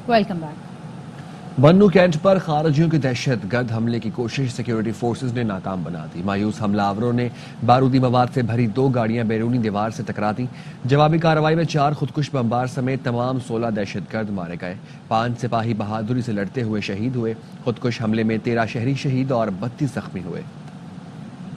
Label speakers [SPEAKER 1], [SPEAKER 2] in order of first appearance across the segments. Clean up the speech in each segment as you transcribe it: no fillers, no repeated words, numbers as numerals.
[SPEAKER 1] Welcome back.
[SPEAKER 2] بنو Kent پر خارجیوں کی دہشت گرد حملے کی کوشش سیکیورٹی فورسز نے ناکام بنا دی۔ مایوس حملہ آوروں نے بارودی مواد سے بھری 2 گاڑیاں بیرونی دیوار سے ٹکرا دیں۔ جوابی کارروائی میں 4 خودکش بمبار سمیت تمام 16 دہشت گرد مارے گئے۔ 5 سپاہی بہادری سے لڑتے ہوئے شہید ہوئے۔ خودکش حملے میں 13 شہری شہید اور 32 زخمی ہوئے۔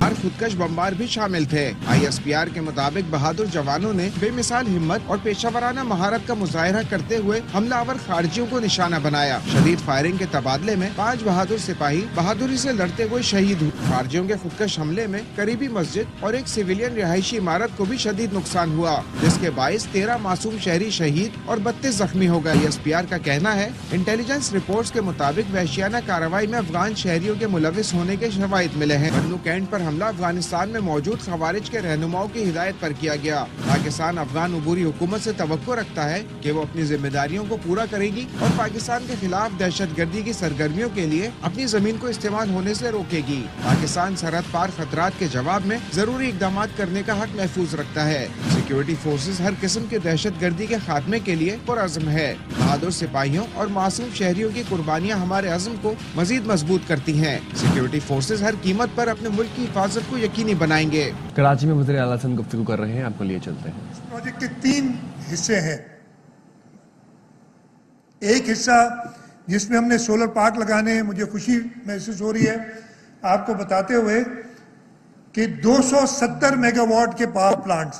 [SPEAKER 3] خودکش بمبار بھی شامل تھے۔ ISPR کے مطابق بہادر جوانوں نے بے مثال ہمت اور پیشہ ورانہ مہارت کا مظاہرہ کرتے ہوئے حملہ آور خارجیوں کو نشانہ بنایا۔ شدید فائرنگ کے تبادلے میں 5 بہادر سپاہی بہادری سے لڑتے ہوئے شہید ہوئے۔ خارجیوں کے خودکش حملے میں قریبی مسجد اور ایک سویلین رہائشی عمارت کو بھی شدید نقصان ہوا، جس کے باعث 13 معصوم شہری شہید اور 32 زخمی ہو گئے۔ ISPR کا کہنا ہے انٹیلیجنس رپورٹس کے مطابق وحشیانہ کارروائی میں افغان شہریوں کے ملوث ہونے کے شواہد ملے ہیں۔ بنو کینٹ پر حملہ افغانستان میں موجود خوارج کے رہنماؤں کی ہدایت پر کیا گیا۔ پاکستان افغان عبوری حکومت سے توقع رکھتا ہے کہ وہ اپنی ذمہ داریوں کو پورا کرے گی اور پاکستان کے خلاف دہشت گردی کی سرگرمیوں کے لیے اپنی زمین کو استعمال ہونے سے روکے گی۔ پاکستان سرحد پار خطرات کے جواب میں ضروری اقدامات کرنے کا حق محفوظ رکھتا ہے۔ سیکیورٹی فورسز ہر قسم کے دہشت گردی کے خاتمے کے لیے پرعزم ہے۔ بہادر سپاہیوں اور معصوم شہریوں کی قربانیاں ہمارے عزم کو مزید مضبوط کرتی ہیں۔ سیکیورٹی فورسز ہر قیمت پر اپنے ملک کی حفاظت کو یقینی بنائیں گے۔
[SPEAKER 2] کراچی میں وزیر اعلیٰ سے گفتگو کر رہے ہیں، آپ کو لیے چلتے ہیں۔
[SPEAKER 4] اس پروجیکٹ کے 3 حصے ہیں۔ ایک حصہ جس میں ہم نے سولر پارک لگانے ہیں، مجھے خوشی محسوس ہو رہی ہے آپ کو بتاتے ہوئے کہ 270 میگا واٹ کے پاور پلانٹس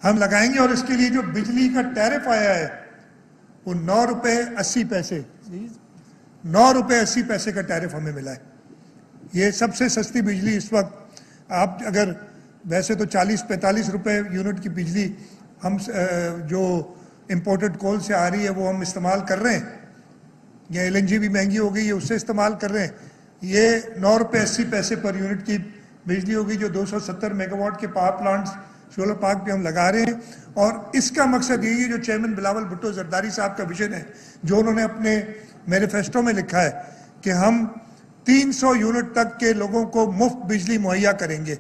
[SPEAKER 4] ہم لگائیں گے، اور اس کے لیے جو بجلی کا ٹیرف آیا ہے وہ 9 روپے 80 پیسے 9 روپے 80 پیسے کا ٹیرف ہمیں ملا ہے۔ یہ سب سے سستی بجلی اس وقت، آپ اگر ویسے تو 40-45 روپے یونٹ کی بجلی ہم جو امپورٹڈ کول سے آ رہی ہے وہ ہم استعمال کر رہے ہیں، یا LNG بھی مہنگی ہو گئی ہے اس سے استعمال کر رہے ہیں، یہ 9 روپے 80 پیسے پر یونٹ کی بجلی ہوگی جو 270 میگا واٹ کے پاور پلانٹس سولر پارک پہ ہم لگا رہے ہیں۔ اور اس کا مقصد یہی ہے جو چیئرمین بلاول بھٹو زرداری صاحب کا ویژن ہے، جو انہوں نے اپنے مینیفیسٹو میں لکھا ہے کہ ہم 300 یونٹ تک کے لوگوں کو مفت بجلی مہیا کریں گے۔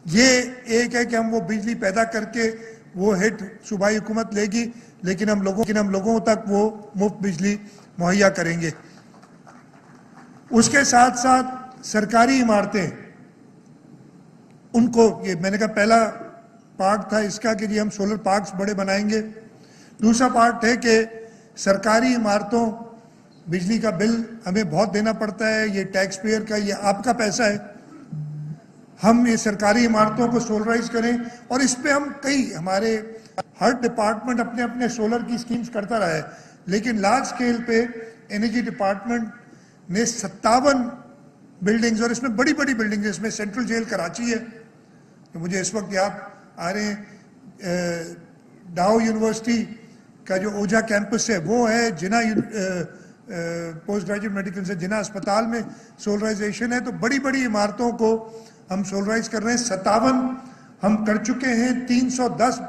[SPEAKER 4] یہ ایک ہے کہ ہم وہ بجلی پیدا کر کے وہ ہٹ صوبائی حکومت لے گی، لیکن ہم لوگوں تک وہ مفت بجلی مہیا کریں گے۔ اس کے ساتھ ساتھ سرکاری عمارتیں، ان کو، یہ میں نے کہا پہلا پارٹ تھا اس کا کہ جی ہم سولر پارکس بڑے بنائیں گے، دوسرا پارٹ ہے کہ سرکاری عمارتوں بجلی کا بل ہمیں بہت دینا پڑتا ہے، یہ ٹیکس پیئر کا، یہ آپ کا پیسہ ہے، ہم یہ سرکاری عمارتوں کو سولرائز کریں۔ اور اس پہ ہم ہمارے ہر ڈپارٹمنٹ اپنے اپنے سولر کی سکیمز کرتا رہا ہے، لیکن لارج سکیل پہ انرجی ڈپارٹمنٹ نے 57 بلڈنگز، اور اس میں بڑی بڑی بلڈنگز، اس میں سینٹرل جیل کراچی ہے تو مجھے اس وقت یاد آ رہے ہیں، ڈاؤ یونیورسٹی کا جو اوجھا کیمپس ہے وہ ہے، جنا پوسٹ گریجویٹ میڈیکل سے جنا اسپتال میں سولرائزیشن ہے، تو بڑی بڑی عمارتوں کو ہم سولرائز کر رہے ہیں۔ 57 ہم کر چکے ہیں، 310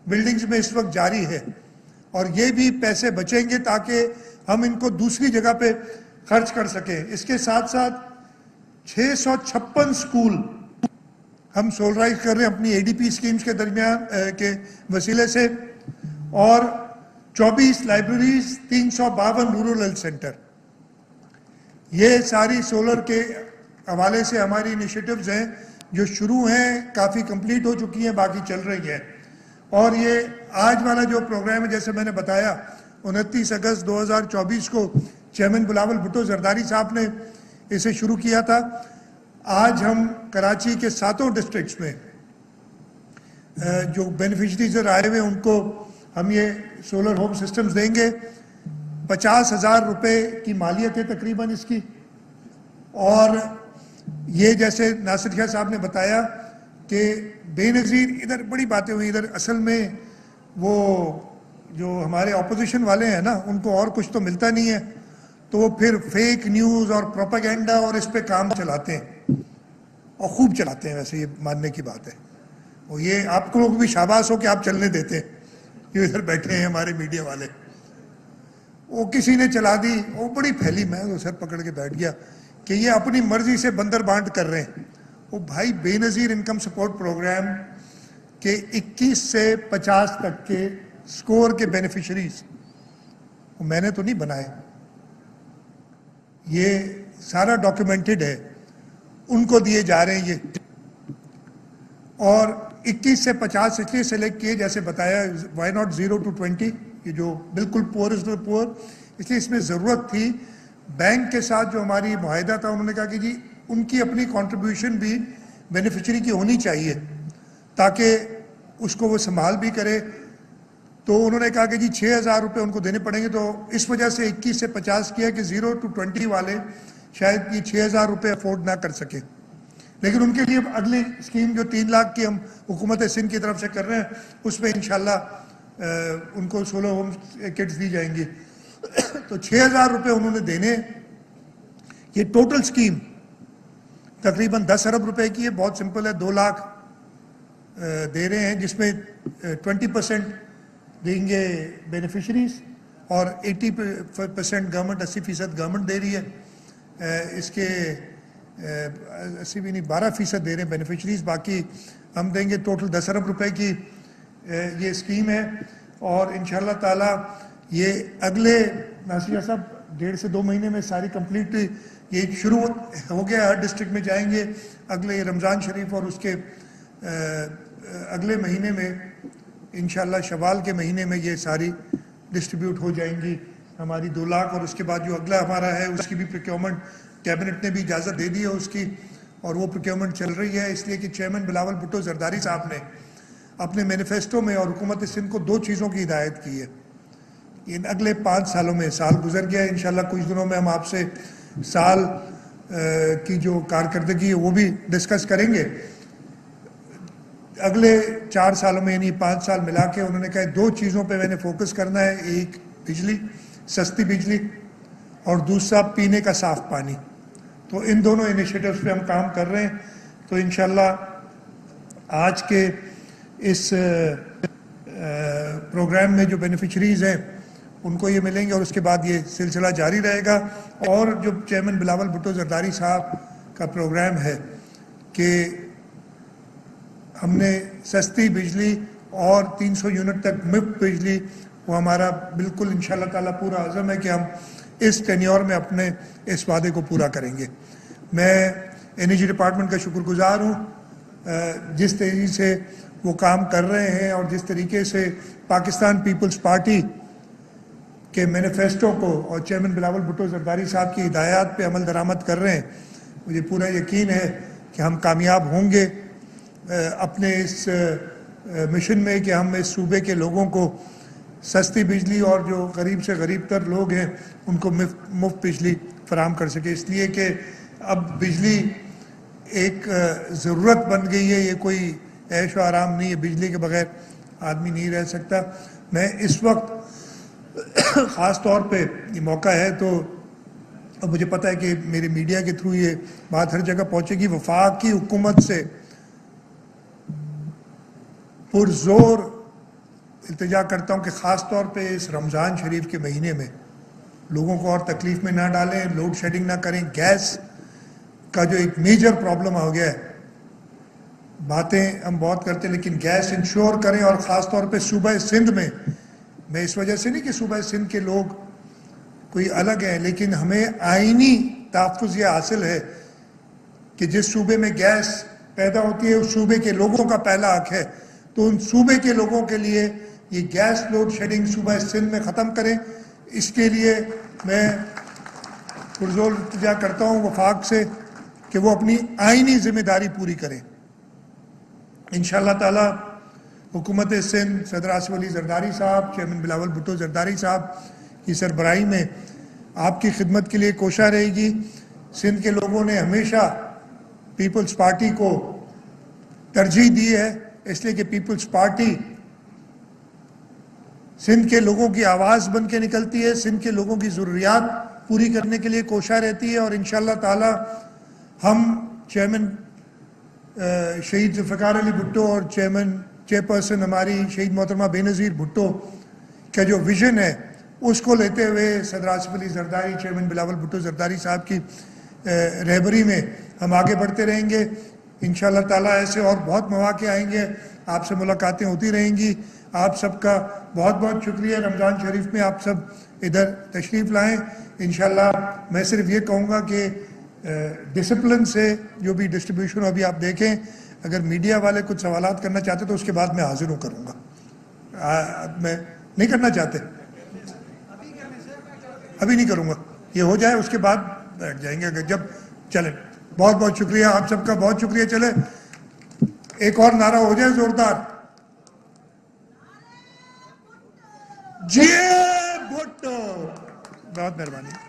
[SPEAKER 4] بلڈنگز میں اس وقت جاری ہے، اور یہ بھی پیسے بچیں گے تاکہ ہم ان کو دوسری جگہ پہ خرچ کر سکیں۔ اس کے ساتھ ساتھ 656 سکول ہم سولرائز کر رہے ہیں اپنی ADP سکیمز کے درمیان کے وسیلے سے، اور 24 لائبریریز، 352 رورل ہیلتھ سینٹر۔ یہ ساری سولر کے حوالے سے ہماری انیشیٹوز ہیں جو شروع ہیں، کافی کمپلیٹ ہو چکی ہیں، باقی چل رہی ہیں۔ اور یہ آج والا جو پروگرام ہے، جیسے میں نے بتایا 29 اگست 2024 کو چیئرمین بلاول بھٹو زرداری صاحب نے اسے شروع کیا تھا۔ آج ہم کراچی کے 7 ڈسٹرکٹس میں جو بینیفیشریز آئے ہوئے ان کو ہم یہ سولر ہوم سسٹمز دیں گے۔ 50,000 روپے کی مالیت ہے تقریباً اس کی، اور یہ جیسے ناصر شاہ صاحب نے بتایا کہ بے نظیر، ادھر بڑی باتیں ہوئی، ادھر اصل میں وہ جو ہمارے اپوزیشن والے ہیں نا، ان کو اور کچھ تو ملتا نہیں ہے، تو وہ پھر فیک نیوز اور پروپیگنڈا اور اس پہ کام چلاتے ہیں، اور خوب چلاتے ہیں، ویسے یہ ماننے کی بات ہے۔ اور یہ آپ کو لوگ بھی شاباش ہو کہ آپ چلنے دیتے ہیں، یہ ادھر بیٹھے ہیں ہمارے میڈیا والے، وہ کسی نے چلا دی، وہ بڑی پھیلی، میں وہ سر پکڑ کے بیٹھ گیا کہ یہ اپنی مرضی سے بندر بانٹ کر رہے ہیں۔ وہ بھائی بے نظیر انکم سپورٹ پروگرام کے 21 سے 50 تک کے سکور کے بینیفیشریز وہ میں نے تو نہیں بنائے, یہ سارا ڈاکیومنٹڈ ہے, ان کو دیے جا رہے ہیں یہ. اور 21 سے 50 اس لیے سلیکٹ کیے, جیسے بتایا, وائی ناٹ 0 to 20, یہ جو بالکل پورسٹ پور, اس لیے اس میں ضرورت تھی. بینک کے ساتھ جو ہماری معاہدہ تھا, انہوں نے کہا کہ جی ان کی اپنی کنٹریبیوشن بھی بینیفیشری کی ہونی چاہیے تاکہ اس کو وہ سنبھال بھی کرے. تو انہوں نے کہا کہ جی 6,000 روپے ان کو دینے پڑیں گے. تو اس وجہ سے 21 سے 50 کیا کہ 0 to 20 والے شاید یہ 6,000 روپے افورڈ نہ کر سکے. لیکن ان کے لیے اگلی اسکیم جو 3 لاکھ کی ہم حکومت سندھ کی طرف سے کر رہے ہیں, اس میں انشاءاللہ ان کو 16 ہوم کٹس دی جائیں گی. تو 6,000 روپے انہوں نے دینے. یہ ٹوٹل اسکیم تقریباً 10 ارب روپے کی ہے, بہت سمپل ہے. 2 لاکھ دے رہے ہیں, جس میں 20% دیں گے بینیفیشریز اور 80% گورنمنٹ, 80% گورنمنٹ دے رہی ہے. اس کے 80 بھی نہیں, 12% دے رہے ہیں بینیفیشریز, باقی ہم دیں گے. ٹوٹل 10 ارب روپے کی یہ اسکیم ہے. اور انشاءاللہ تعالی یہ اگلے ناصر صاحب 1.5 سے 2 مہینے میں ساری کمپلیٹ یہ شروع ہو گیا. ہر ڈسٹرکٹ میں جائیں گے اگلے رمضان شریف, اور اس کے اگلے مہینے میں انشاءاللہ شوال کے مہینے میں یہ ساری ڈسٹریبیوٹ ہو جائیں گی ہماری 2 لاکھ. اور اس کے بعد جو اگلا ہمارا ہے اس کی بھی پروکیورمنٹ کیبنٹ نے بھی اجازت دے دی ہے اس کی, اور وہ پروکیورمنٹ چل رہی ہے. اس لیے کہ چیئرمین بلاول بھٹو زرداری صاحب نے اپنے مینیفیسٹو میں اور حکومت سندھ کو 2 چیزوں کی ہدایت کی ہے. ان اگلے 5 سالوں میں, سال گزر گیا ہے, انشاءاللہ کچھ دنوں میں ہم آپ سے سال کی جو کارکردگی ہے وہ بھی ڈسکس کریں گے. اگلے 4 سالوں میں یعنی 5 سال ملا کے انہوں نے کہا 2 چیزوں پہ میں نے فوکس کرنا ہے. ایک بجلی, سستی بجلی, اور دوسرا پینے کا صاف پانی. تو ان دونوں انیشیٹوز پہ ہم کام کر رہے ہیں. تو انشاءاللہ آج کے اس پروگرام میں جو بینیفیشریز ہیں ان کو یہ ملیں گے, اور اس کے بعد یہ سلسلہ جاری رہے گا. اور جو چیئرمین بلاول بھٹو زرداری صاحب کا پروگرام ہے کہ ہم نے سستی بجلی اور 300 یونٹ تک مفت بجلی, وہ ہمارا بالکل انشاءاللہ تعالیٰ پورا عزم ہے کہ ہم اس ٹینیور میں اپنے اس وعدے کو پورا کریں گے. میں انرجی ڈپارٹمنٹ کا شکر گزار ہوں جس طریقے سے وہ کام کر رہے ہیں, اور جس طریقے سے پاکستان پیپلز پارٹی کے مینیفیسٹو کو اور چیئرمین بلاول بھٹو زرداری صاحب کی ہدایات پہ عمل درآمد کر رہے ہیں. مجھے پورا یقین ہے کہ ہم کامیاب ہوں گے اپنے اس مشن میں کہ ہم اس صوبے کے لوگوں کو سستی بجلی اور جو غریب سے غریب تر لوگ ہیں ان کو مفت بجلی فراہم کر سکے. اس لیے کہ اب بجلی ایک ضرورت بن گئی ہے, یہ کوئی عیش و آرام نہیں ہے. بجلی کے بغیر آدمی نہیں رہ سکتا. میں اس وقت خاص طور پہ یہ موقع ہے تو اب مجھے پتہ ہے کہ میری میڈیا کے تھرو یہ بات ہر جگہ پہنچے گی. وفاقی حکومت سے پرزور التجا کرتا ہوں کہ خاص طور پہ اس رمضان شریف کے مہینے میں لوگوں کو اور تکلیف میں نہ ڈالیں, لوڈ شیڈنگ نہ کریں. گیس کا جو ایک میجر پرابلم ہو گیا ہے, باتیں ہم بہت کرتے ہیں لیکن گیس انشور کریں. اور خاص طور پہ صوبہ سندھ میں, میں اس وجہ سے نہیں کہ صوبہ سندھ کے لوگ کوئی الگ ہیں, لیکن ہمیں آئینی تحفظ یہ حاصل ہے کہ جس صوبے میں گیس پیدا ہوتی ہے اس صوبے کے لوگوں کا پہلا حق ہے. تو ان صوبے کے لوگوں کے لیے یہ گیس لوڈ شیڈنگ صوبہ سندھ میں ختم کریں. اس کے لیے میں پرزور التجا کرتا ہوں وفاق سے کہ وہ اپنی آئینی ذمہ داری پوری کریں. انشاءاللہ تعالی حکومت سندھ, صدر آصف علی زرداری صاحب, چیئرمین بلاول بھٹو زرداری صاحب کی سربراہی میں آپ کی خدمت کے لیے کوشاں رہے گی. سندھ کے لوگوں نے ہمیشہ پیپلز پارٹی کو ترجیح دی ہے, اس لیے کہ پیپلز پارٹی سندھ کے لوگوں کی آواز بن کے نکلتی ہے, سندھ کے لوگوں کی ضروریات پوری کرنے کے لیے کوشاں رہتی ہے. اور انشاءاللہ تعالی ہم چیئرمین شہید ذوالفقار علی بھٹو اور چیئر پرسن ہماری شہید محترمہ بے نظیر بھٹو کا جو ویژن ہے اس کو لیتے ہوئے صدر آصف علی زرداری, چیئرمین بلاول بھٹو زرداری صاحب کی رہبری میں ہم آگے بڑھتے رہیں گے. انشاءاللہ تعالیٰ ایسے اور بہت مواقع آئیں گے, آپ سے ملاقاتیں ہوتی رہیں گی. آپ سب کا بہت بہت شکریہ. رمضان شریف میں آپ سب ادھر تشریف لائیں. انشاءاللہ میں صرف یہ کہوں گا کہ ڈسپلن سے جو بھی ڈسٹریبیوشن ابھی آپ دیکھیں, اگر میڈیا والے کچھ سوالات کرنا چاہتے تو اس کے بعد میں حاضر ہوں کروں گا. میں نہیں کرنا چاہتے, ابھی نہیں کروں گا, یہ ہو جائے اس کے بعد بیٹھ جائیں گے جب. چلیں, بہت بہت شکریہ آپ سب کا, بہت شکریہ. چلے ایک اور نعرہ ہو جائے زوردار, جی بھٹو. بہت مہربانی.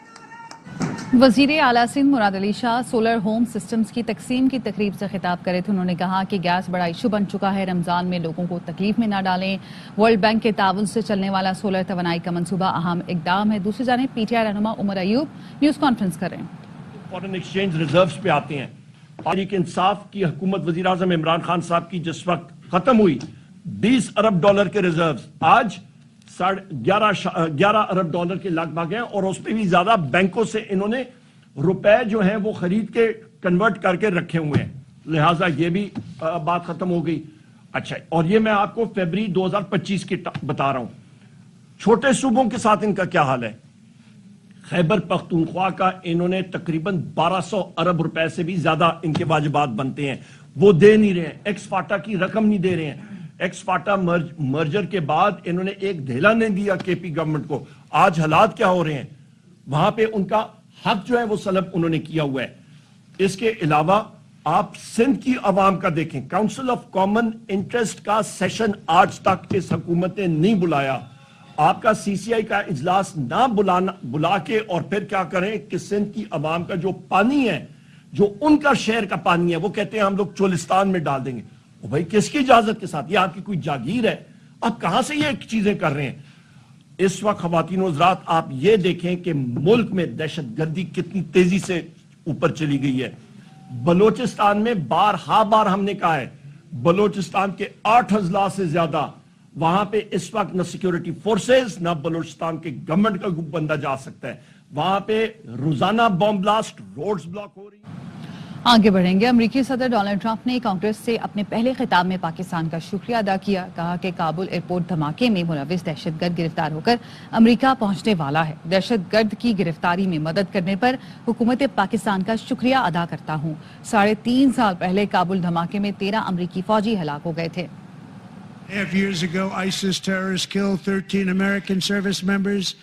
[SPEAKER 1] وزیر اعلیٰ سندھ مراد Ali Shah solar home systems کی تقسیم کی تقریب سے خطاب کرے تھے. انہوں نے کہا کہ گیس بڑا ایشو بن چکا ہے, رمضان میں لوگوں کو تکلیف میں نہ ڈالیں. ورلڈ بینک کے تعاون سے چلنے والا سولر توانائی کا منصوبہ اہم اقدام ہے. دوسری جانب پی ٹی آئی رہنما عمر ایوب نیوز کانفرنس کر رہے ہیں.
[SPEAKER 5] فارن ایکسچینج ریزروز پہ آتے ہیں. تحریک انصاف کی حکومت وزیر اعظم عمران خان صاحب کی جس وقت ختم ہوئی, $20 ارب کے ریزروز آج 11 ارب ڈالر کے لگ بھگ ہیں, اور اس پہ بھی زیادہ بینکوں سے انہوں نے روپے جو ہیں وہ خرید کے کنورٹ کر کے رکھے ہوئے ہیں. لہٰذا یہ بھی بات ختم ہو گئی. اچھا, اور یہ میں آپ کو فیبری 2025 کی بتا رہا ہوں. چھوٹے صوبوں کے ساتھ ان کا کیا حال ہے؟ خیبر پختونخوا کا انہوں نے تقریباً 1200 ارب روپے سے بھی زیادہ ان کے واجبات بنتے ہیں, وہ دے نہیں رہے ہیں. ایکس فاٹا کی رقم نہیں دے رہے ہیں. ایکس فاٹا مرجر کے بعد انہوں نے ایک دھیلا نہیں دیا کے پی گورنمنٹ کو. آج حالات کیا ہو رہے ہیں وہاں پہ, ان کا حق جو ہے وہ سلب انہوں نے کیا ہوا ہے. اس کے علاوہ آپ سندھ کی عوام کا دیکھیں, کاؤنسل آف کامن انٹرسٹ کا سیشن آج تک اس حکومت نے نہیں بلایا. آپ کا سی سی آئی کا اجلاس نہ بلا کے اور پھر کیا کریں کہ سندھ کی عوام کا جو پانی ہے, جو ان کا شہر کا پانی ہے, وہ کہتے ہیں ہم لوگ چولستان میں ڈال دیں گے. بھائی کس کی اجازت کے ساتھ؟ یہ آپ کی کوئی جاگیر ہے؟ آپ کہاں سے یہ چیزیں کر رہے ہیں؟ اس وقت خواتین و حضرات آپ یہ دیکھیں کہ ملک میں دہشت گردی کتنی تیزی سے اوپر چلی گئی ہے. بلوچستان میں بار ہم نے کہا ہے, بلوچستان کے 8 اضلاع سے زیادہ وہاں پہ اس وقت نہ سیکیورٹی فورسز نہ بلوچستان کے گورنمنٹ کا بندہ جا سکتا ہے. وہاں پہ روزانہ بم بلاسٹ, روڈز بلاک ہو رہی ہیں.
[SPEAKER 1] آگے بڑھیں گے. امریکی صدر ڈونلڈ ٹرمپ نے کانگریس سے اپنے پہلے خطاب میں پاکستان کا شکریہ ادا کیا. کہا کہ کابل ایئرپورٹ دھماکے میں ملوث دہشت گرد گرفتار ہو کر امریکہ پہنچنے والا ہے. دہشت گرد کی گرفتاری میں مدد کرنے پر حکومت پاکستان کا شکریہ ادا کرتا ہوں. 3.5 سال پہلے کابل دھماکے میں 13 امریکی فوجی ہلاک ہو گئے تھے.
[SPEAKER 6] Half years ago, ISIS terrorists killed 13 American service members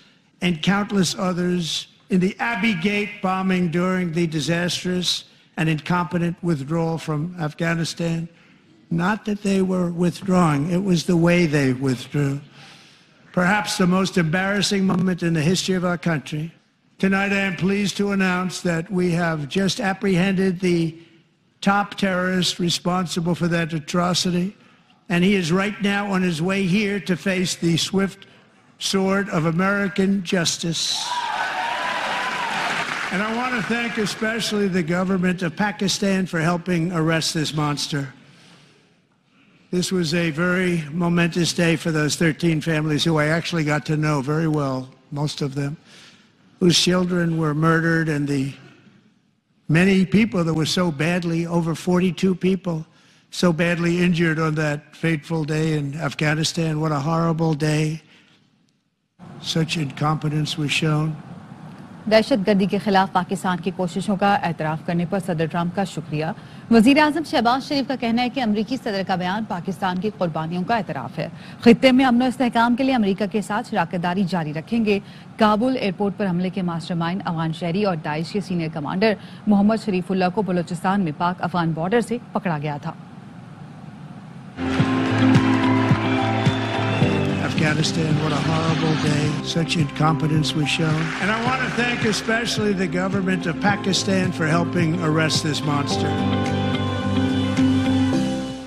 [SPEAKER 6] and countless others in the Abbey Gate bombing during the disastrous and incompetent withdrawal from Afghanistan. Not that they were withdrawing, it was the way they withdrew. Perhaps the most embarrassing moment in the history of our country. Tonight I am pleased to announce that we have just apprehended the top terrorist responsible for that atrocity, and he is right now on his way here to face the swift sword of American justice. And I want to thank especially the government of Pakistan for helping arrest this monster. This was a very momentous day for those 13 families who I actually got to know very well, most of them, whose children were murdered, and the many people that were so badly, over 42 people, so badly injured on that fateful day in Afghanistan. What a horrible day. Such incompetence was shown.
[SPEAKER 1] دہشت گردی کے خلاف پاکستان کی کوششوں کا اعتراف کرنے پر صدر ٹرمپ کا شکریہ. وزیر اعظم شہباز شریف کا کہنا ہے کہ امریکی صدر کا بیان پاکستان کی قربانیوں کا اعتراف ہے. خطے میں امن و استحکام کے لیے امریکہ کے ساتھ شراکت داری جاری رکھیں گے. کابل ایئرپورٹ پر حملے کے ماسٹر مائنڈ افغان شہری اور داعش کے سینئر کمانڈر محمد شریف اللہ کو بلوچستان میں پاک افغان بارڈر سے پکڑا گیا تھا.
[SPEAKER 6] Afghanistan, what a horrible day. Such incompetence was shown. And I want to thank especially the government of Pakistan for helping arrest this monster.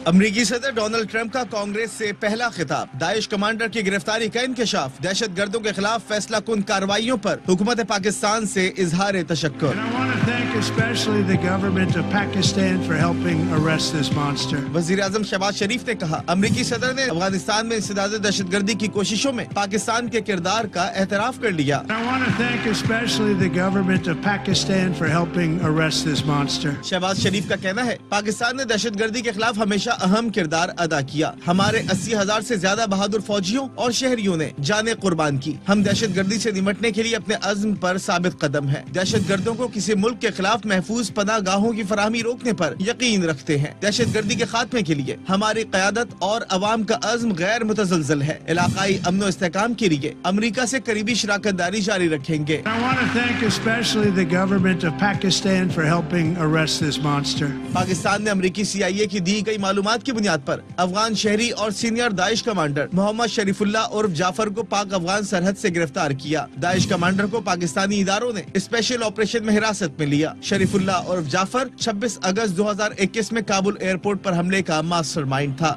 [SPEAKER 7] امریکی صدر ڈونلڈ ٹرمپ کا کانگریس سے پہلا خطاب. داعش کمانڈر کی گرفتاری کا انکشاف. دہشت گردوں کے خلاف فیصلہ کن کارروائیوں پر حکومت پاکستان سے اظہار تشکر.
[SPEAKER 6] And I want to thank especially the government of Pakistan for helping arrest this monster.
[SPEAKER 7] وزیر اعظم شہباز شریف نے کہا امریکی صدر نے افغانستان میں انسداد دہشت گردی کی کوششوں میں پاکستان کے کردار کا اعتراف کر لیا.
[SPEAKER 6] And I want to thank especially the government of Pakistan for helping arrest this monster.
[SPEAKER 7] Shahbaz شریف کا کہنا ہے پاکستان نے دہشت گردی کے خلاف ہمیشہ اہم کردار ادا کیا. ہمارے 80,000 سے زیادہ بہادر فوجیوں اور شہریوں نے جانیں قربان کی. ہم دہشت گردی سے نمٹنے کے لیے اپنے عزم پر ثابت قدم ہیں. دہشت گردوں کو کسی ملک کے خلاف محفوظ پناہ گاہوں کی فراہمی روکنے پر یقین رکھتے ہیں. دہشت گردی کے خاتمے کے لیے ہماری قیادت اور عوام کا عزم غیر متزلزل ہے. علاقائی امن و استحکام کے لیے امریکہ سے قریبی شراکت داری جاری رکھیں گے.
[SPEAKER 6] I want to thank especially the government of Pakistan for helping arrest this monster.
[SPEAKER 7] Pakistan نے امریکی CIA کی دی گئی معلومات کی بنیاد پر افغان شہری اور سینئر داعش کمانڈر محمد شریف اللہ عرف جعفر کو پاک افغان سرحد سے گرفتار کیا. داعش کمانڈر کو پاکستانی اداروں نے اسپیشل آپریشن میں حراست میں لیا. شریف اللہ عرف جعفر 26 اگست 2021 میں کابل ایئرپورٹ پر حملے کا ماسٹر مائنڈ تھا.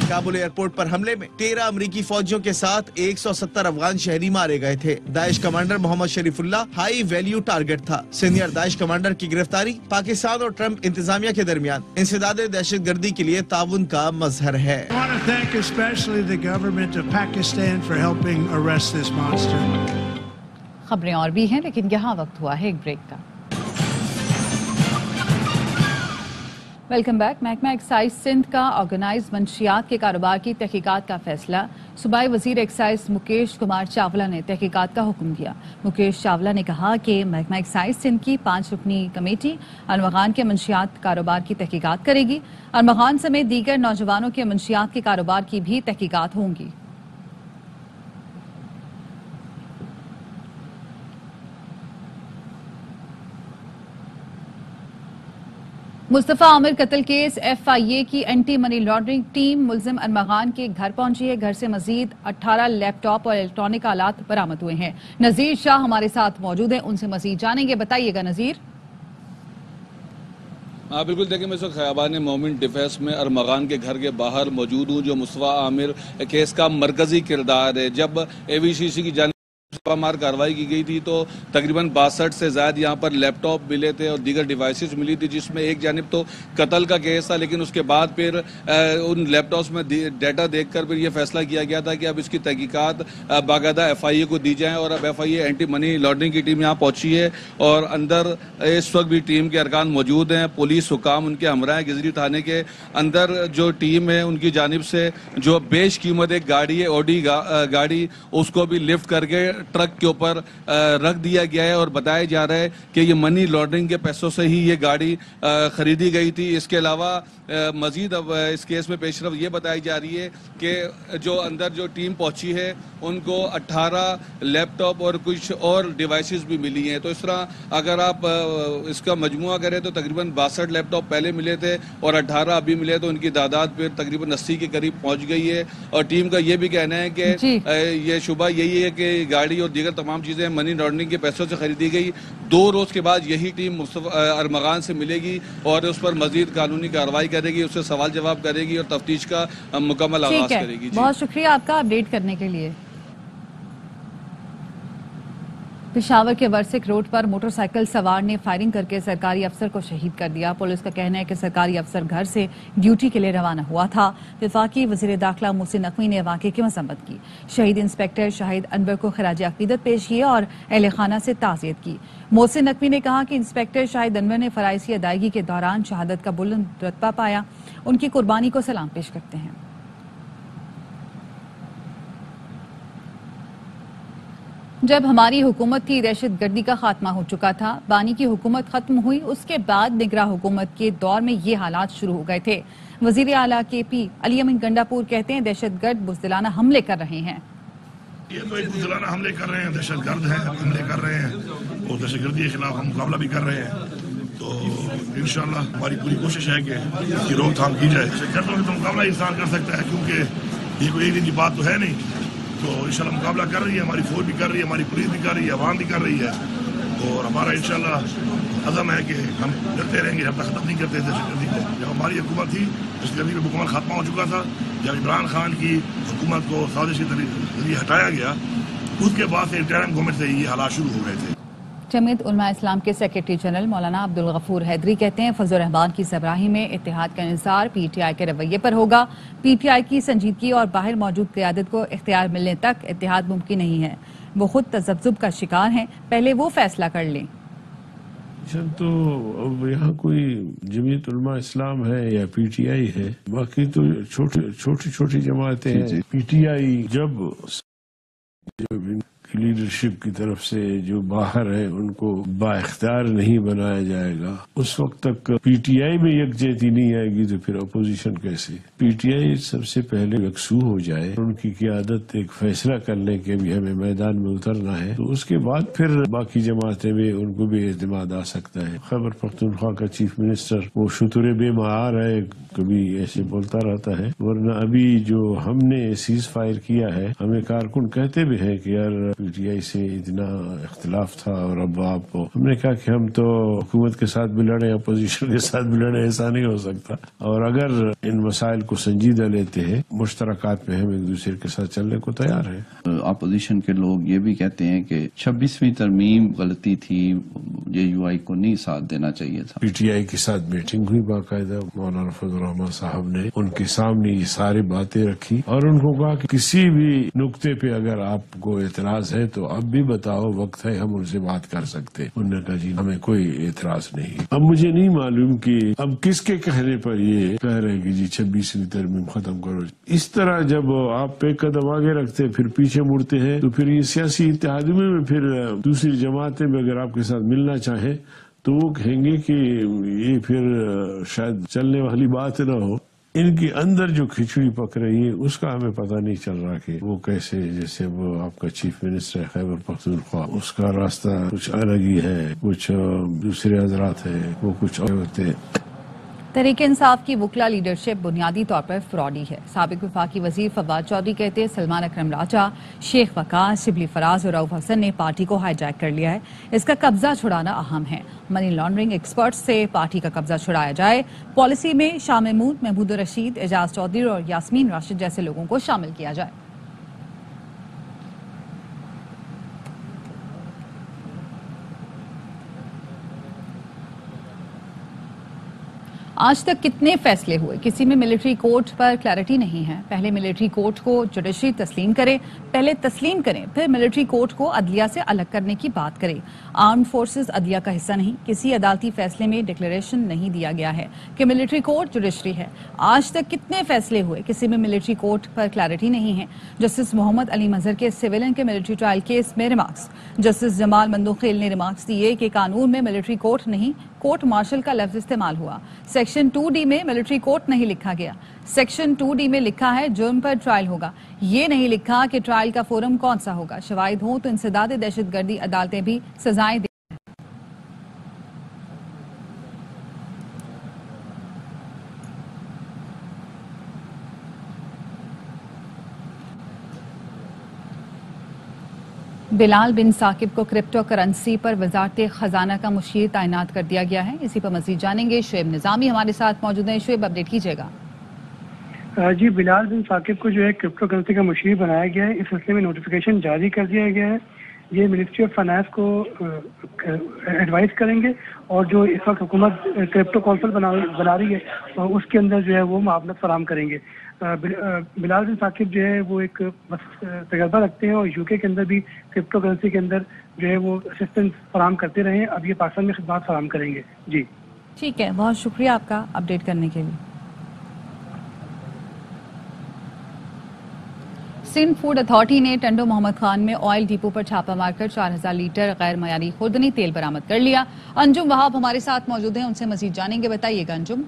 [SPEAKER 7] کابل ایئرپورٹ پر حملے میں 13 امریکی فوجیوں کے ساتھ 170 افغان شہری مارے گئے تھے. داعش کمانڈر محمد شریف اللہ ہائی ویلیو ٹارگٹ تھا. سینئر داعش کمانڈر کی گرفتاری پاکستان اور ٹرمپ انتظامیہ کے درمیان انسداد دہشت گردی کے لیے تعاون کا مظہر ہے.
[SPEAKER 6] I want to thank especially the government of Pakistan for helping arrest this monster.
[SPEAKER 1] خبریں اور بھی ہیں لیکن یہاں وقت ہوا ہے ایک بریک کا. Welcome back. محکمہ ایکسائز سندھ کا آرگنائز منشیات کے کاروبار کی تحقیقات کا فیصلہ. صوبائی وزیر ایکسائز مکیش کمار چاولہ نے تحقیقات کا حکم دیا. مکیش چاولہ نے کہا کہ محکمہ ایکسائز سندھ کی 5 رکنی کمیٹی ارمغان کے منشیات کاروبار کی تحقیقات کرے گی. ارمغان سمیت دیگر نوجوانوں کے منشیات کے کاروبار کی بھی تحقیقات ہوں گی. مصطفیٰ عامر قتل کیس FIA کی اینٹی منی لانڈرنگ ٹیم ملزم ارمغان کے گھر پہنچی ہے. گھر سے مزید 18 لیپ ٹاپ اور الیکٹرانک آلات برآمد ہوئے ہیں. نذیر شاہ ہمارے ساتھ موجود ہیں, ان سے مزید جانیں گے. بتائیے گا نذیر.
[SPEAKER 8] ہاں بالکل, دیکھیں میں اس وقت خیابان مومن ڈیفینس میں ارمغان کے گھر کے باہر موجود ہوں جو مصطفیٰ عامر کیس کا مرکزی کردار ہے. جب AVCC کی جانب مار کارروائی کی گئی تھی تو تقریباً 62 سے زائد یہاں پر لیپ ٹاپ ملے تھے اور دیگر ڈیوائسز ملی تھی, جس میں ایک جانب تو قتل کا کیس تھا, لیکن اس کے بعد پھر ان لیپ ٹاپس میں ڈیٹا دیکھ کر پھر یہ فیصلہ کیا گیا تھا کہ اب اس کی تحقیقات باقاعدہ FIA کو دی جائیں. اور اب FIA اینٹی منی لانڈرنگ کی ٹیم یہاں پہنچی ہے اور اندر اس وقت بھی ٹیم کے ارکان موجود ہیں. پولیس حکام ان کے ہمراہ ہیں. گزری تھانے کے اندر جو ٹیم ہے ان کی جانب سے جو بیش قیمت ایک گاڑی ہے اوڈی گاڑی, اس کو بھی لفٹ کر کے ٹرک کے اوپر رکھ دیا گیا ہے اور بتایا جا رہا ہے کہ یہ منی لانڈرنگ کے پیسوں سے ہی یہ گاڑی خریدی گئی تھی. اس کے علاوہ مزید اب اس کیس میں پیش رفت یہ بتائی جا رہی ہے کہ جو اندر جو ٹیم پہنچی ہے ان کو 18 لیپ ٹاپ اور کچھ اور ڈیوائسز بھی ملی ہیں. تو اس طرح اگر آپ اس کا مجموعہ کریں تو تقریباً 62 لیپ ٹاپ پہلے ملے تھے اور 18 ابھی ملے, تو ان کی تعداد پھر تقریباً 80 کے قریب پہنچ گئی ہے. اور ٹیم کا یہ بھی کہنا ہے کہ یہ شبہ یہی ہے کہ گاڑی اور دیگر تمام چیزیں منی لانڈرنگ کے پیسوں سے خریدی گئی. 2 روز کے بعد یہی ٹیم ارمغان سے ملے گی اور اس پر مزید قانونی کارروائی کرے گی, اس سے سوال جواب کرے گی اور تفتیش کا مکمل آغاز کرے گی.
[SPEAKER 1] بہت شکریہ آپ کا اپڈیٹ کرنے کے لیے. پشاور کے ورسک روڈ پر موٹر سائیکل سوار نے فائرنگ کر کے سرکاری افسر کو شہید کر دیا. پولیس کا کہنا ہے کہ سرکاری افسر گھر سے ڈیوٹی کے لیے روانہ ہوا تھا. وفاقی وزیر داخلہ محسن نقوی نے واقعے کی مذمت کی. شہید انسپکٹر شاہد انور کو خراج عقیدت پیش کیا اور اہل خانہ سے تعزیت کی. محسن نقوی نے کہا کہ انسپکٹر شاہد انور نے فرائض کی ادائیگی کے دوران شہادت کا بلند رتبہ پایا. ان کی قربانی کو سلام پیش کرتے ہیں. جب ہماری حکومت تھی دہشت گردی کا خاتمہ ہو چکا تھا. بانی کی حکومت ختم ہوئی, اس کے بعد نگراں حکومت کے دور میں یہ حالات شروع ہو گئے تھے. وزیر اعلیٰ KP علی امین گنڈا پور کہتے ہیں دہشت گرد بزدلانہ حملے کر رہے ہیں.
[SPEAKER 9] یہ تو ایک بزدلانہ حملے کر رہے ہیں, دہشت گرد ہیں, حملے کر رہے ہیں اور دہشت گردی کے خلاف ہم مقابلہ بھی کر رہے ہیں. تو انشاءاللہ ہماری پوری کوشش ہے کہ اس کی روک تھام کی جائے. دہشت گردوں کا تو مقابلہ انسان کر سکتا ہے کیونکہ یہ کوئی ایک دن کی بات تو ہے نہیں. تو انشاءاللہ مقابلہ کر رہی ہے, ہماری فوج بھی کر رہی ہے, ہماری پولیس بھی کر رہی ہے, عوام بھی کر رہی ہے. اور ہمارا انشاءاللہ عزم ہے کہ ہم کرتے رہیں گے جب تک ختم نہیں کرتے دہشت گردی کو. جب ہماری حکومت تھی دہشت گردی کا مکمل خاتمہ ہو چکا تھا. جب عمران خان کی حکومت کو سازشی ذریعے ہٹایا گیا, اس کے بعد سے انٹرم گورنمنٹ سے یہ حالات شروع ہو گئے تھے.
[SPEAKER 1] جمعیت علماء اسلام کے سیکرٹری جنرل مولانا عبدالغفور حیدری کہتے ہیں فضل الرحمان کی سربراہی میں اتحاد کا انحصار PTI کے رویے پر ہوگا. PTI کی سنجیدگی اور باہر موجود قیادت کو اختیار ملنے تک اتحاد ممکن نہیں ہے. وہ خود تذبذب کا شکار ہیں, پہلے وہ فیصلہ کر لیں.
[SPEAKER 10] اپوزیشن تو اب یہاں کوئی جمعیت علماء اسلام ہے یا پی ٹی آئی ہے، باقی تو چھوٹی جماعتیں ہیں۔ پی ٹی آئی جب لیڈرشپ کی طرف سے جو باہر ہے ان کو با اختیار نہیں بنایا جائے گا، اس وقت تک پی ٹی آئی میں یکجہتی نہیں آئے گی تو پھر اپوزیشن کیسے؟ پی ٹی آئی سب سے پہلے یکسو ہو جائے، ان کی قیادت ایک فیصلہ کرنے کے بھی ہمیں میدان میں اترنا ہے، تو اس کے بعد پھر باقی جماعتیں بھی ان کو بھی اعتماد آ سکتا ہے۔ خیبر پختونخوا کا چیف منسٹر وہ شتر بے معار ہے، کبھی ایسے بولتا رہتا ہے، ورنہ ابھی جو ہم نے سیز فائر کیا ہے، ہمیں کارکن کہتے بھی ہیں کہ یار پی ٹی آئی سے اتنا اختلاف تھا اور اب آپ، ہم نے کہا کہ ہم تو حکومت کے ساتھ بھی لڑے، اپوزیشن کے ساتھ بھی لڑے، ایسا نہیں ہو سکتا، اور اگر ان مسائل کو سنجیدہ لیتے ہیں، مشترکات میں ہم ایک دوسرے کے ساتھ چلنے کو تیار ہیں۔
[SPEAKER 11] اپوزیشن کے لوگ یہ بھی کہتے ہیں کہ 26ویں ترمیم غلطی تھی، جے یو آئی کو نہیں ساتھ دینا چاہیے تھا۔
[SPEAKER 10] پی ٹی آئی کے ساتھ میٹنگ ہوئی باقاعدہ، مولانا فضل الرحمان صاحب نے ان کے سامنے یہ ساری باتیں رکھی اور ان کو کہا کہ کسی بھی نقطے پہ اگر آپ کو اعتراض ہے تو اب بھی بتاؤ، وقت ہے ہم ان سے بات کر سکتے۔ انہوں نے کہا جی ہمیں کوئی اعتراض نہیں۔ اب مجھے نہیں معلوم کہ اب کس کے کہنے پر یہ کہہ رہے کہ جی 26ویں ترمیم ختم کرو۔ اس طرح جب آپ ایک قدم آگے رکھتے پھر پیچھے مڑتے ہیں تو پھر یہ سیاسی اتحادیوں میں پھر دوسری جماعتیں بھی اگر آپ کے ساتھ ملنا چاہیں تو وہ کہیں گے کہ یہ پھر شاید چلنے والی بات نہ ہو۔ ان کے اندر جو کھچڑی پک رہی ہے اس کا ہمیں پتہ نہیں چل رہا کہ وہ کیسے، جیسے وہ آپ کا چیف منسٹر ہے خیبر پختونخوا، اس کا راستہ کچھ الگ ہی ہے، کچھ دوسرے حضرات ہیں وہ کچھ اور ہوتے ہیں۔
[SPEAKER 1] تحریک انصاف کی وکلا لیڈرشپ بنیادی طور پر فراڈی ہے۔ سابق وفاقی وزیر فواد چودھری کہتے ہیں سلمان اکرم راجہ، شیخ وقاص، شبلی فراز اور رؤف حسن نے پارٹی کو ہائی جیک کر لیا ہے، اس کا قبضہ چھڑانا اہم ہے۔ منی لانڈرنگ ایکسپرٹ سے پارٹی کا قبضہ چھڑایا جائے، پالیسی میں شاہ محمود، محمود الرشید، اعجاز چودھری اور یاسمین راشد جیسے لوگوں کو شامل کیا جائے۔ آج تک کتنے فیصلے ہوئے، کسی میں ملٹری کورٹ پر کلیئرٹی نہیں ہے۔ پہلے ملٹری کورٹ کو جوڈیشری تسلیم کرے، پہلے تسلیم کریں، پھر ملٹری کورٹ کو عدلیہ سے الگ کرنے کی بات کرے۔ آرمڈ فورسز عدلیہ کا حصہ نہیں، کسی عدالتی فیصلے میں ڈکلیریشن نہیں دیا گیا ہے کہ ملٹری کورٹ جوڈیشری ہے۔ آج تک کتنے فیصلے ہوئے، کسی میں ملٹری کورٹ پر کلیئرٹی نہیں ہے۔ جسٹس محمد علی مظہر کے سویلین کے ملٹری ٹرائل کیس میں ریمارکس، جسٹس جمال مندوخیل نے ریمارکس دیے کہ قانون میں ملٹری کورٹ نہیں، کورٹ مارشل کا لفظ استعمال ہوا۔ سیکشن 2D میں ملٹری کورٹ نہیں لکھا گیا، سیکشن 2D میں لکھا ہے جرم پر ٹرائل ہوگا، یہ نہیں لکھا کہ ٹرائل کا فورم کون سا ہوگا۔ شواہد ہوں تو انسداد دہشت گردی عدالتیں بھی سزائیں دیں۔ بلال بن ثاقب کو کرپٹو کرنسی پر وزارت خزانہ کا مشیر تعینات کر دیا گیا ہے۔ اسی پر مزید جانیں گے، شعیب نظامی ہمارے ساتھ موجود ہیں۔ شعیب، اپڈیٹ کیجیے گا۔
[SPEAKER 12] جی، بلال بن ثاقب کو جو ہے کرپٹو کرنسی کا مشیر بنایا گیا ہے، اس سلسلے میں نوٹیفیکیشن جاری کر دیا گیا ہے۔ یہ منسٹری آف فائنانس کو ایڈوائز کریں گے اور جو اس وقت حکومت کرپٹو کونسل بنا رہی ہے اس کے اندر جو ہے وہ معاونت فراہم کریں گے۔ بلال بن ثاقب جو ہے وہ ایک تجربہ رکھتے ہیں اور یو کے اندر بھی کرپٹو کرنسی کے اندر جو ہے وہ اسسٹنس فراہم کرتے رہے ہیں، اب یہ پاکستان میں خدمات فراہم کریں گے۔ جی
[SPEAKER 1] ٹھیک ہے، بہت شکریہ آپ کا اپڈیٹ کرنے کے لیے۔ سندھ فوڈ اتھارٹی نے ٹنڈو محمد خان میں آئل ڈیپو پر چھاپہ مار کر 4000 لیٹر غیر معیاری خوردنی تیل برآمد کر لیا۔ انجم وہاب ہمارے ساتھ موجود ہیں، ان سے مزید جانیں گے، بتائیے گا انجم۔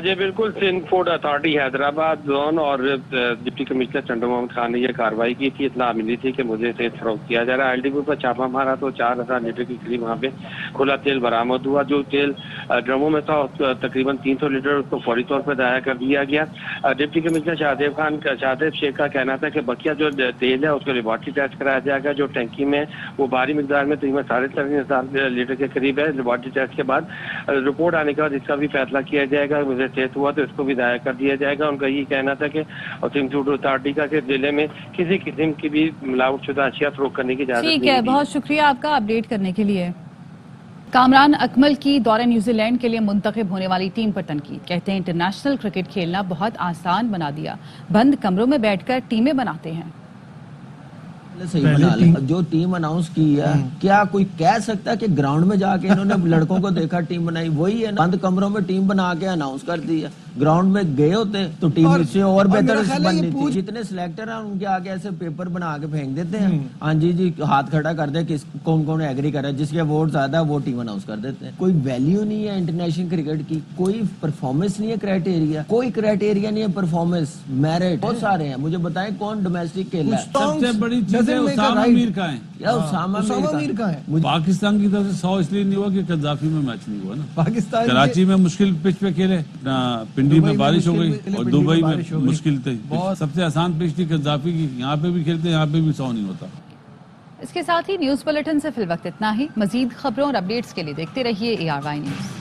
[SPEAKER 13] جی بالکل، Sindh food authority Hyderabad zone اور ڈپٹی کمشنر ٹنڈو محمد خان نے یہ کارروائی کی تھی۔ اطلاع ملی تھی کہ مجھے تیل فروخت کیا جا رہا ہے، آئل ڈیپو پر چھاپہ مارا تو 4000 لیٹر کے قریب وہاں پہ کھلا تیل برآمد ہوا۔ جو تیل ڈرموں میں تھا تقریباً 300 لیٹر اس کو فوری طور پر ضائع کر دیا گیا۔ ڈپٹی کمشنر شہدیب شیخ کا کہنا تھا کہ بقیہ جو تیل ہے اس کو لیبارٹری ٹیسٹ کرایا جائے گا۔ جو ٹینکی میں وہ بھاری مقدار میں تقریباً 3500 لیٹر کے قریب ہے، لیبارٹری ٹیسٹ کے بعد رپورٹ آنے کے بعد اس کا بھی فیصلہ کیا جائے گا۔ مجھے ٹیسٹ ہوا تو اس کو بھی ضائع کر دیا جائے گا۔ ان کا یہ کہنا تھا کہ سندھ فوڈ اتھارٹی کا کہ ضلع میں کسی قسم کی بھی ملاوٹ شدہ اشیاء فروخت کرنے کی اجازت نہیں ہے۔
[SPEAKER 1] ٹھیک ہے، بہت شکریہ آپ کا اپڈیٹ کرنے کے لیے۔ کامران اکمل کی دورہ نیوزی لینڈ کے لیے منتخب ہونے والی ٹیم پر تنقید، کہتے ہیں انٹرنیشنل کرکٹ کھیلنا بہت آسان بنا دیا، بند کمروں میں بیٹھ کر ٹیمیں بناتے ہیں۔
[SPEAKER 14] صحیح بنا لیں. جو ٹیم اناؤنس کی ہے کیا کوئی کہہ سکتا ہے کہ گراؤنڈ میں جا کے انہوں نے لڑکوں کو دیکھا ٹیم بنائی؟ وہی ہے نا, بند کمروں میں ٹیم بنا کے اناؤنس کر دی ہے. گراؤنڈ میں گئے ہوتے تو ٹیم اس سے اور بہتر بننی تھی. جتنے سلیکٹر ہیں ان کے آگے ایسے پیپر بنا کے پھینک دیتے ہیں, ہاں جی ہاتھ کھڑا کر دے کس کون ایگری کر رہا ہے, جس کے ووٹ زیادہ ہے وہ ٹیم اناؤنس کر دیتے ہیں. کوئی ویلیو نہیں ہے انٹرنیشنل کرکٹ کی, کوئی پرفارمنس نہیں ہے, کرائٹیریا کوئی کرائٹیریا نہیں ہے. پرفارمنس میرٹ بہت سارے ہیں. مجھے بتائیں کون ڈومیسٹک کھیلا ہے؟
[SPEAKER 15] سب سے بڑی چیز ہے اسامہ میر کا ہے.
[SPEAKER 14] اسامہ میر کا ہے.
[SPEAKER 15] پاکستان کی طرف سے 100 اس لیے نہیں ہوا کہ قذافی میں میچ نہیں ہوا نا. پاکستان کراچی میں مشکل پچ پہ کھیلے, پنڈی میں بارش ہو گئی اور دبئی میں مشکل تھی. سب سے آسان پچ تھی قذافی کی. یہاں پہ بھی کھیلتے, یہاں پہ بھی 100 نہیں ہوتا.
[SPEAKER 1] اس کے ساتھ ہی نیوز بلیٹن سے فی الوقت اتنا ہی. مزید خبروں اور اپڈیٹس کے لیے دیکھتے رہیے ARY نیوز.